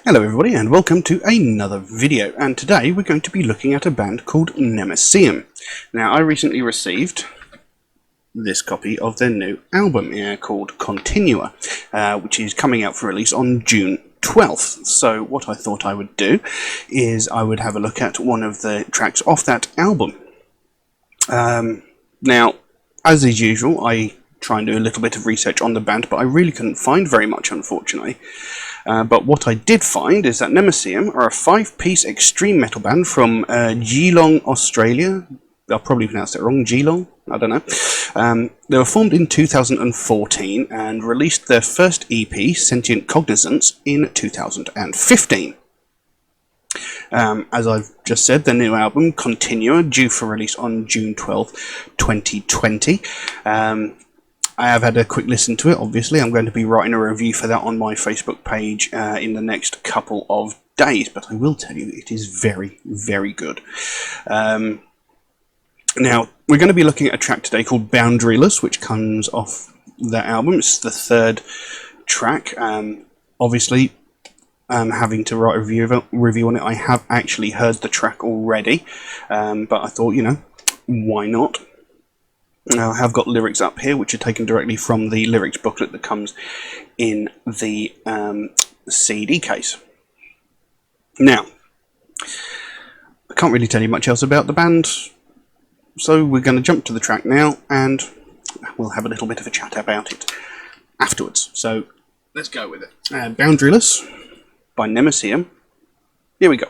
Hello everybody and welcome to another video, and today we're going to be looking at a band called Nemesium. Now I recently received this copy of their new album called Continua, which is coming out for release on June 12th. So what I thought I would do is I would have a look at one of the tracks off that album. Now, as is usual, I try and do a little bit of research on the band, but I really couldn't find very much, unfortunately. But what I did find is that Nemesium are a 5-piece extreme metal band from Geelong, Australia. I'll probably pronounce it wrong, Geelong? I don't know. They were formed in 2014 and released their first EP, Sentient Cognizance, in 2015. As I've just said, their new album, Continua, due for release on June 12th, 2020. I have had a quick listen to it, obviously. I'm going to be writing a review for that on my Facebook page in the next couple of days, but I will tell you it is very, very good. Now, we're going to be looking at a track today called Boundaryless, which comes off that album. It's the third track. Obviously, having to write a review on it, I have actually heard the track already, but I thought, why not? Now, I have got lyrics up here, which are taken directly from the lyrics booklet that comes in the CD case. Now, I can't really tell you much else about the band, so we're going to jump to the track now, and we'll have a little bit of a chat about it afterwards. So, let's go with it. Boundaryless by Nemesium. Here we go.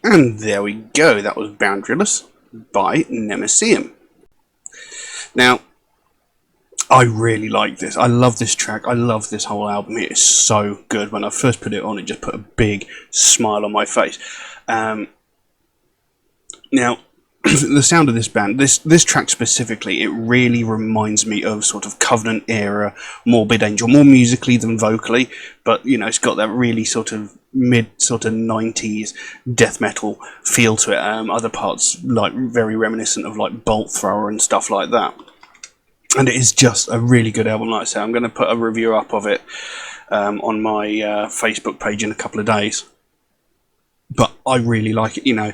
And there we go, that was Boundaryless by Nemesium. Now, I really like this. I love this track. I love this whole album. It is so good. When I first put it on, it just put a big smile on my face. Now, the sound of this band, this track specifically, it really reminds me of sort of Covenant era Morbid Angel, more musically than vocally, but you know, it's got that really sort of mid sort of 90s death metal feel to it. Other parts like very reminiscent of like Bolt Thrower and stuff like that. And it is just a really good album, like I say. I'm going to put a review up of it on my Facebook page in a couple of days. But I really like it, you know.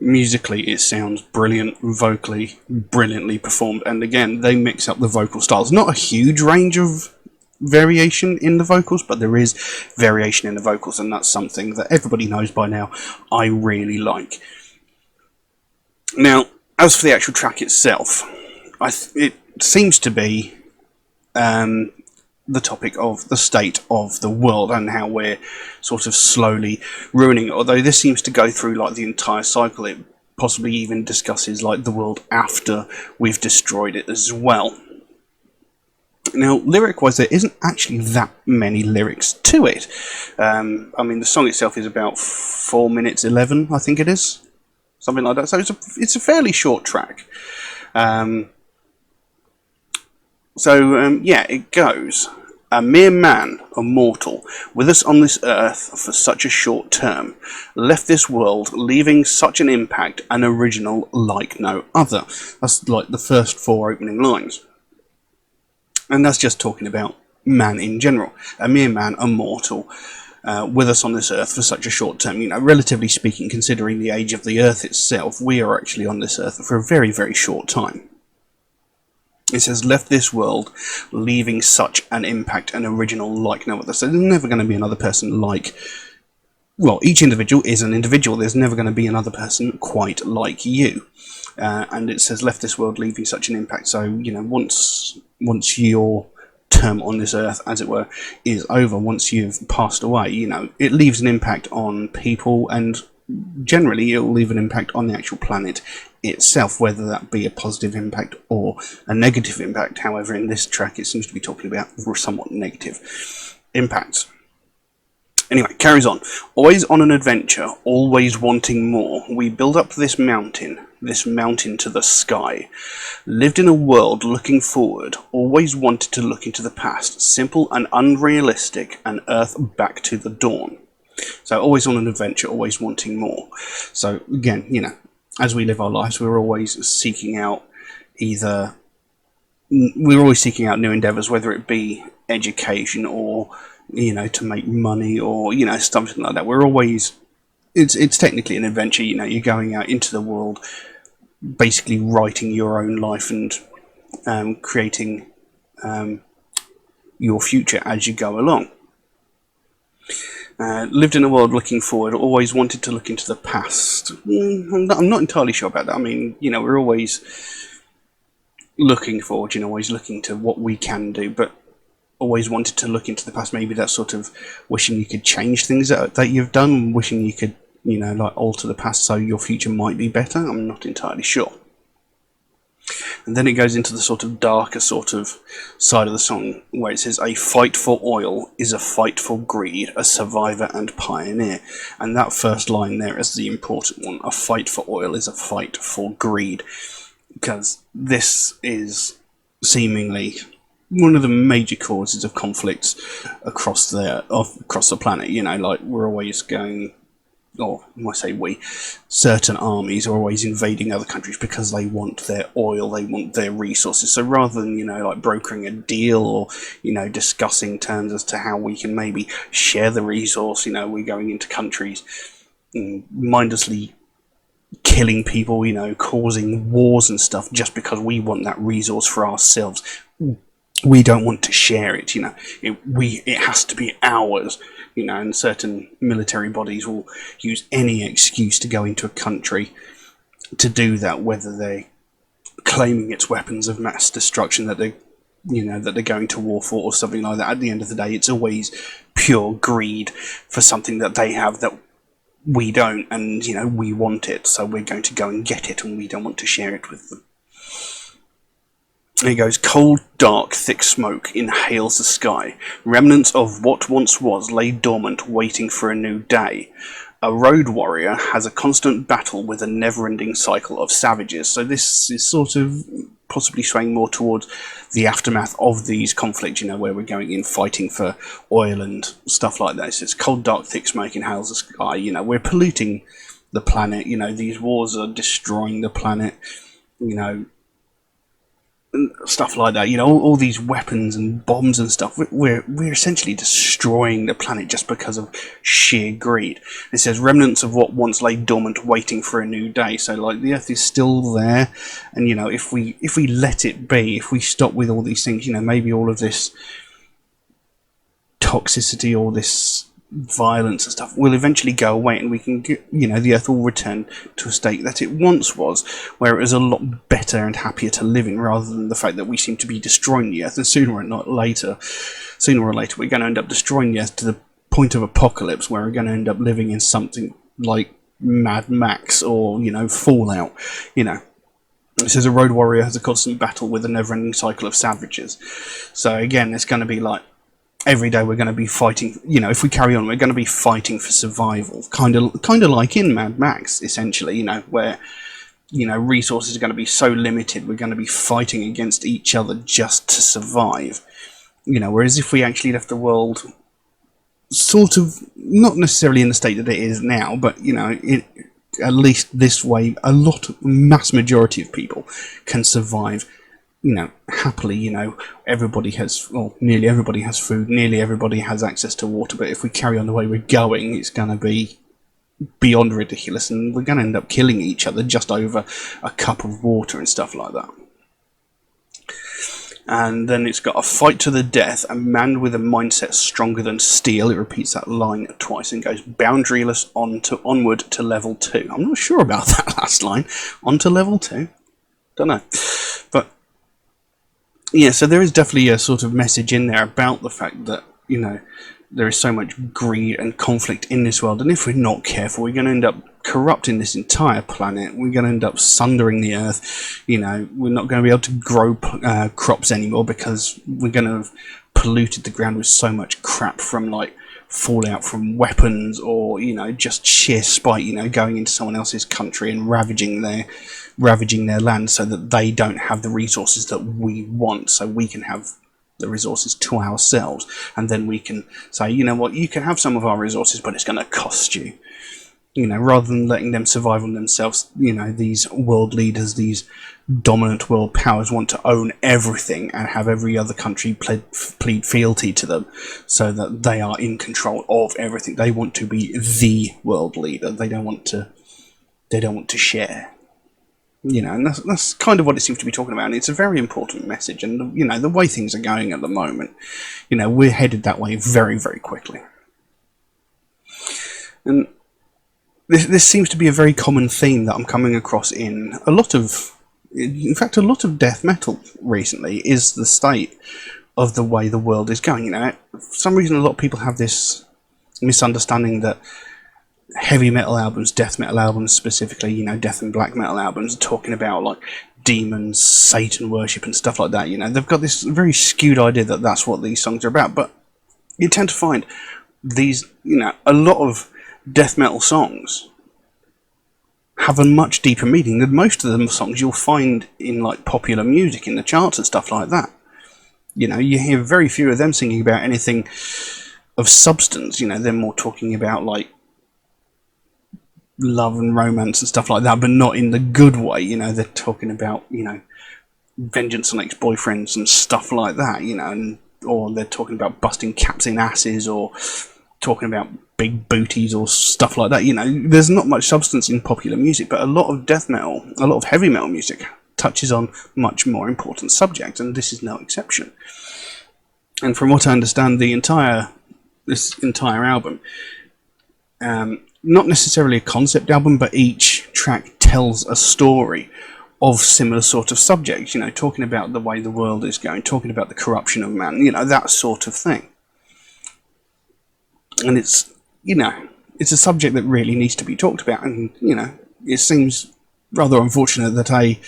Musically, it sounds brilliant. Vocally, brilliantly performed. And again, they mix up the vocal styles. Not a huge range of variation in the vocals, but there is variation in the vocals, and that's something that everybody knows by now I really like. Now, as for the actual track itself, it seems to be the topic of the state of the world and how we're sort of slowly ruining it. Although this seems to go through like the entire cycle, it possibly even discusses like the world after we've destroyed it as well. Now, lyric-wise, there isn't actually that many lyrics to it. I mean, the song itself is about 4 minutes 11, I think it is, something like that. So it's a fairly short track. Yeah, it goes. A mere man, a mortal, with us on this earth for such a short term, left this world leaving such an impact, an original like no other. That's like the first 4 opening lines. And that's just talking about man in general. A mere man, a mortal, with us on this earth for such a short term. You know, relatively speaking, considering the age of the earth itself, we are actually on this earth for a very, very short time. It says, left this world, leaving such an impact, an original like no other. So there's never going to be another person like... Well, each individual is an individual. There's never going to be another person quite like you. And it says, left this world, leaving such an impact. So, you know, once your term on this earth, as it were, is over, once you've passed away, you know, it leaves an impact on people, and generally it will leave an impact on the actual planet itself, whether that be a positive impact or a negative impact. However, in this track it seems to be talking about somewhat negative impacts. Anyway, carries on. Always on an adventure, always wanting more. We build up this mountain to the sky. Lived in a world looking forward, always wanted to look into the past. Simple and unrealistic, and earth back to the dawn. So always on an adventure, always wanting more. So again, you know, as we live our lives, we're always seeking out new endeavours, whether it be education or, you know, to make money or, you know, something like that. We're always, it's technically an adventure. You know, you're going out into the world, basically writing your own life and creating your future as you go along. Lived in a world looking forward, always wanted to look into the past. I'm not entirely sure about that. I mean, you know, we're always looking forward, you know, always looking to what we can do, but always wanted to look into the past. Maybe that's sort of wishing you could change things that you've done, wishing you could, you know, like alter the past so your future might be better. I'm not entirely sure. And then it goes into the sort of darker sort of side of the song, where it says, a fight for oil is a fight for greed, a survivor and pioneer. And that first line there is the important one. A fight for oil is a fight for greed. Because this is seemingly one of the major causes of conflicts across the planet. You know, like we're always going... or when I say we, certain armies are always invading other countries because they want their oil, they want their resources. So rather than, you know, like brokering a deal or, you know, discussing terms as to how we can maybe share the resource, you know, we're going into countries mindlessly killing people, you know, causing wars and stuff just because we want that resource for ourselves. We don't want to share it, you know. It has to be ours. You know, and certain military bodies will use any excuse to go into a country to do that, whether they're claiming it's weapons of mass destruction that they're going to war for or something like that. At the end of the day, it's always pure greed for something that they have that we don't, and we want it, so we're going to go and get it, and we don't want to share it with them. He goes, cold, dark, thick smoke inhales the sky. Remnants of what once was lay dormant, waiting for a new day. A road warrior has a constant battle with a never-ending cycle of savages. So this is sort of possibly swaying more towards the aftermath of these conflicts, where we're going in fighting for oil and stuff like that. So it's cold, dark, thick smoke inhales the sky. We're polluting the planet. These wars are destroying the planet. Stuff like that, all these weapons and bombs and stuff. We're essentially destroying the planet just because of sheer greed. It says remnants of what once lay dormant, waiting for a new day. So, like, the Earth is still there, and if we let it be, if we stop with all these things, maybe all of this toxicity, all this violence and stuff will eventually go away, and we can get, the Earth will return to a state that it once was, where it was a lot better and happier to live in, rather than the fact that we seem to be destroying the Earth. And sooner or later we're going to end up destroying the Earth to the point of apocalypse, where we're going to end up living in something like Mad Max or Fallout. It says a road warrior has a constant battle with a never-ending cycle of savages. So again, it's going to be like every day we're going to be fighting. If we carry on, we're going to be fighting for survival, kind of like in Mad Max, essentially. Where resources are going to be so limited, we're going to be fighting against each other just to survive. Whereas if we actually left the world sort of not necessarily in the state that it is now, but at least this way, mass majority of people can survive happily. Everybody has, nearly everybody has food, nearly everybody has access to water. But if we carry on the way we're going, it's going to be beyond ridiculous, and we're going to end up killing each other just over a cup of water and stuff like that. And then it's got a fight to the death, a man with a mindset stronger than steel. It repeats that line twice and goes boundaryless onward to level 2. I'm not sure about that last line. On to level 2? Don't know. But yeah, so there is definitely a sort of message in there about the fact that, there is so much greed and conflict in this world, and if we're not careful, we're going to end up corrupting this entire planet. We're going to end up sundering the Earth. We're not going to be able to grow crops anymore, because we're going to have polluted the ground with so much crap from, like, fallout from weapons, or just sheer spite, going into someone else's country and ravaging their land, so that they don't have the resources that we want, so we can have the resources to ourselves. And then we can say, you can have some of our resources, but it's going to cost you. Rather than letting them survive on themselves, these world leaders, these dominant world powers want to own everything and have every other country plead fealty to them, so that they are in control of everything. They want to be the world leader. They don't want to share. And that's kind of what it seems to be talking about, and it's a very important message. And the way things are going at the moment, we're headed that way very, very quickly. And this seems to be a very common theme that I'm coming across in a lot of death metal recently, is the state of the way the world is going. For some reason, a lot of people have this misunderstanding that heavy metal albums, death metal albums specifically, death and black metal albums, are talking about like demons, Satan worship and stuff like that. They've got this very skewed idea that that's what these songs are about. But you tend to find these, a lot of death metal songs have a much deeper meaning than most of the songs you'll find in like popular music in the charts and stuff like that. You hear very few of them singing about anything of substance. They're more talking about like love and romance and stuff like that, but not in the good way. They're talking about vengeance on ex-boyfriends and stuff like that. Or they're talking about busting caps in asses, or talking about big booties or stuff like that. There's not much substance in popular music, but a lot of death metal, a lot of heavy metal music touches on much more important subjects, and this is no exception. And from what I understand, this entire album, not necessarily a concept album, but each track tells a story of similar sort of subjects, talking about the way the world is going, talking about the corruption of man, that sort of thing. And it's, it's a subject that really needs to be talked about, and it seems rather unfortunate that a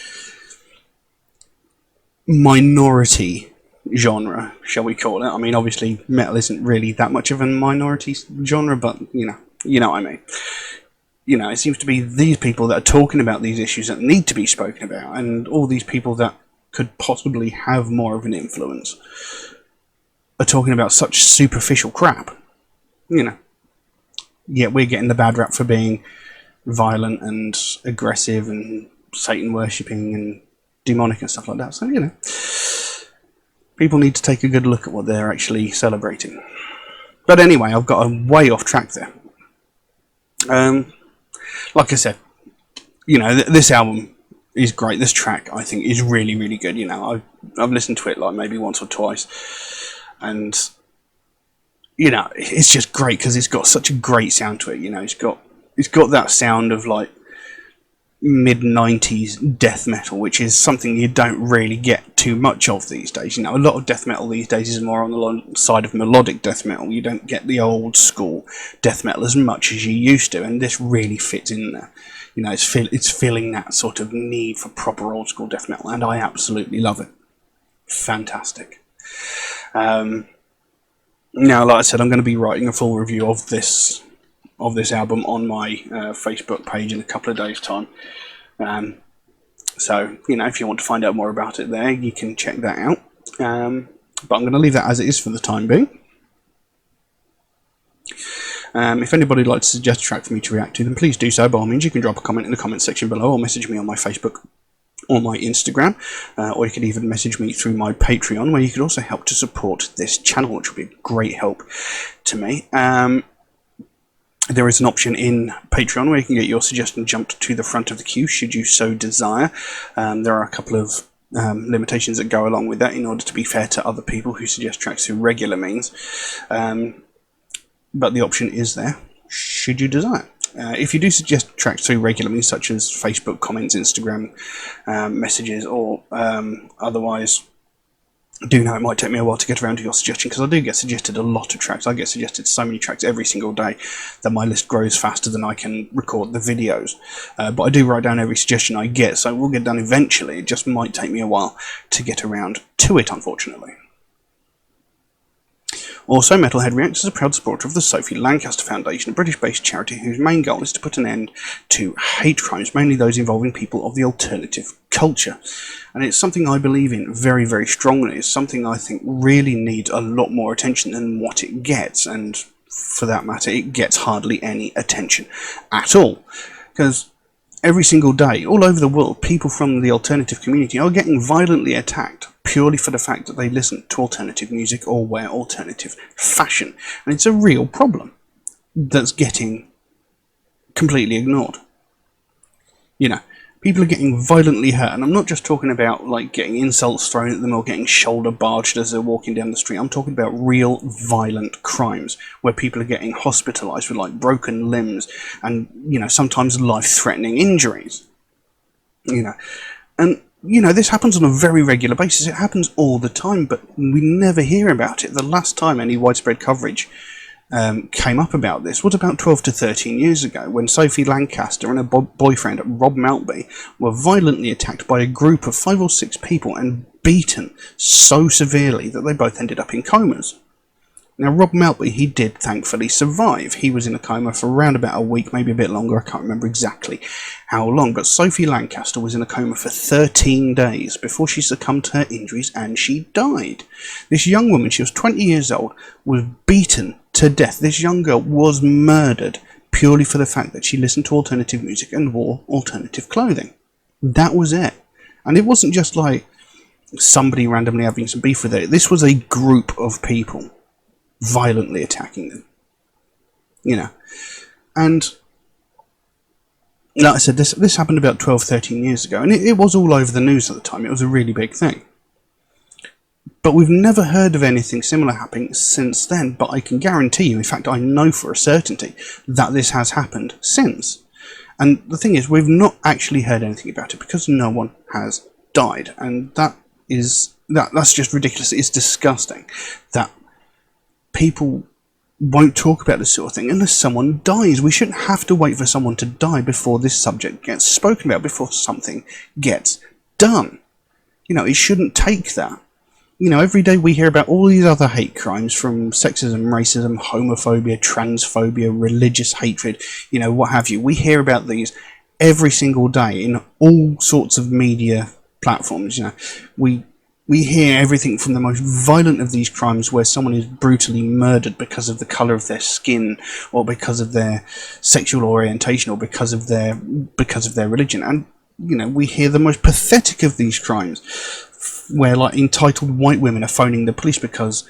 minority genre, shall we call it? I mean, obviously, metal isn't really that much of a minority genre, but you know what I mean. It seems to be these people that are talking about these issues that need to be spoken about, and all these people that could possibly have more of an influence are talking about such superficial crap. Yet we're getting the bad rap for being violent and aggressive and Satan worshipping and demonic and stuff like that. So, people need to take a good look at what they're actually celebrating. But anyway, I've got way off track there. Like I said, this album is great. This track, I think, is really, really good. I've listened to it like maybe once or twice, and it's just great because it's got such a great sound to it. It's got that sound of like mid-90s death metal, which is something you don't really get too much of these days. A lot of death metal these days is more on the side of melodic death metal. You don't get the old school death metal as much as you used to, and this really fits in there. It's filling that sort of need for proper old school death metal, and I absolutely love it. Fantastic. Now, like I said, I'm going to be writing a full review of this album on my Facebook page in a couple of days' time. So, if you want to find out more about it there, you can check that out. But I'm going to leave that as it is for the time being. If anybody would like to suggest a track for me to react to, then please do so. By all means, you can drop a comment in the comment section below, or message me on my Facebook or my Instagram, or you could even message me through my Patreon, where you could also help to support this channel, which would be a great help to me. There is an option in Patreon where you can get your suggestion jumped to the front of the queue, should you so desire. There are a couple of limitations that go along with that in order to be fair to other people who suggest tracks through regular means. But the option is there, should you desire. If you do suggest tracks through regular means, such as Facebook comments, Instagram messages, or otherwise, do know it might take me a while to get around to your suggestion, because I do get suggested a lot of tracks. I get suggested so many tracks every single day that my list grows faster than I can record the videos. But I do write down every suggestion I get, so it will get done eventually. It just might take me a while to get around to it, unfortunately. Also, Metalhead Reacts is a proud supporter of the Sophie Lancaster Foundation, a British-based charity whose main goal is to put an end to hate crimes, mainly those involving people of the alternative culture. And it's something I believe in very, very strongly. It's something I think really needs a lot more attention than what it gets, and for that matter, it gets hardly any attention at all. Because every single day, all over the world, people from the alternative community are getting violently attacked purely for the fact that they listen to alternative music or wear alternative fashion. And it's a real problem that's getting completely ignored. People are getting violently hurt, and I'm not just talking about like getting insults thrown at them or getting shoulder barged as they're walking down the street. I'm talking about real violent crimes where people are getting hospitalized with like broken limbs and, sometimes life-threatening injuries. And this happens on a very regular basis. It happens all the time, but we never hear about it. The last time any widespread coverage came up about this was about 12 to 13 years ago, when Sophie Lancaster and her boyfriend Rob Maltby were violently attacked by a group of 5 or 6 people and beaten so severely that they both ended up in comas. Now, Rob Maltby, he did thankfully survive. He was in a coma for around about a week, maybe a bit longer. I can't remember exactly how long. But Sophie Lancaster was in a coma for 13 days before she succumbed to her injuries and she died. This young woman, she was 20 years old, was beaten to death. This young girl was murdered purely for the fact that she listened to alternative music and wore alternative clothing. That was it. And it wasn't just like somebody randomly having some beef with it. This was a group of people violently attacking them. And like I said, this happened about 12, 13 years ago, and it was all over the news at the time. It was a really big thing. But we've never heard of anything similar happening since then, but I can guarantee you, in fact I know for a certainty, that this has happened since. And the thing is, we've not actually heard anything about it because no one has died, and that's just ridiculous. It's disgusting that people won't talk about this sort of thing unless someone dies. We shouldn't have to wait for someone to die before this subject gets spoken about, before something gets done. You know, it shouldn't take that. You know, every day we hear about all these other hate crimes, from sexism, racism, homophobia, transphobia, religious hatred, you know, what have you. We hear about these every single day in all sorts of media platforms. You know, we hear everything from the most violent of these crimes, where someone is brutally murdered because of the colour of their skin, or because of their sexual orientation, or because of their religion. And, you know, we hear the most pathetic of these crimes, where, like, entitled white women are phoning the police because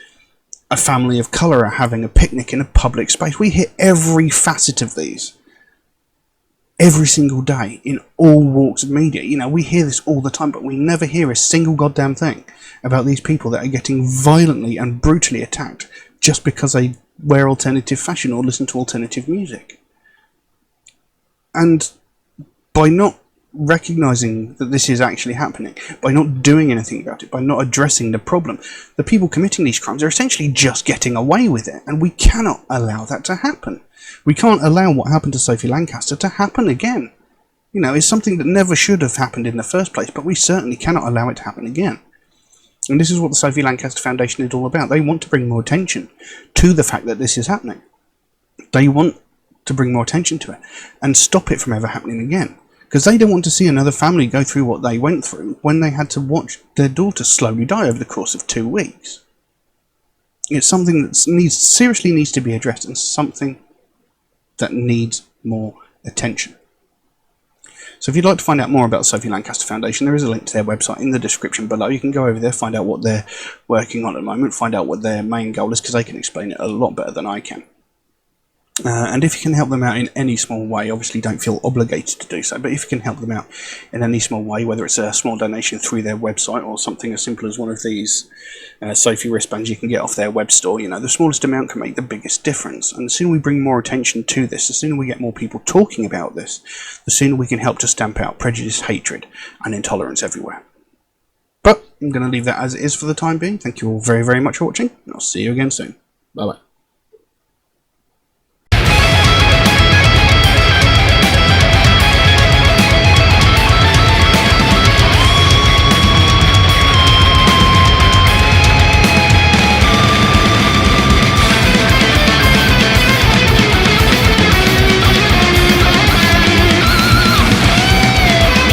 a family of colour are having a picnic in a public space. We hear every facet of these every single day in all walks of media. You know, we hear this all the time, but we never hear a single goddamn thing about these people that are getting violently and brutally attacked just because they wear alternative fashion or listen to alternative music. And by not recognising that this is actually happening, by not doing anything about it, by not addressing the problem, the people committing these crimes are essentially just getting away with it, and we cannot allow that to happen. We can't allow what happened to Sophie Lancaster to happen again. You know, it's something that never should have happened in the first place, but we certainly cannot allow it to happen again. And this is what the Sophie Lancaster Foundation is all about. They want to bring more attention to the fact that this is happening. They want to bring more attention to it and stop it from ever happening again. Because they don't want to see another family go through what they went through when they had to watch their daughter slowly die over the course of 2 weeks. It's something that seriously needs to be addressed, and something that needs more attention. So if you'd like to find out more about the Sophie Lancaster Foundation, there is a link to their website in the description below. You can go over there, find out what they're working on at the moment, find out what their main goal is, because they can explain it a lot better than I can. And if you can help them out in any small way, obviously don't feel obligated to do so, but if you can help them out in any small way, whether it's a small donation through their website or something as simple as one of these Sophie wristbands you can get off their web store, you know, the smallest amount can make the biggest difference. And the sooner we bring more attention to this, the sooner we get more people talking about this, the sooner we can help to stamp out prejudice, hatred, and intolerance everywhere. But I'm going to leave that as it is for the time being. Thank you all very, very much for watching, and I'll see you again soon. Bye-bye.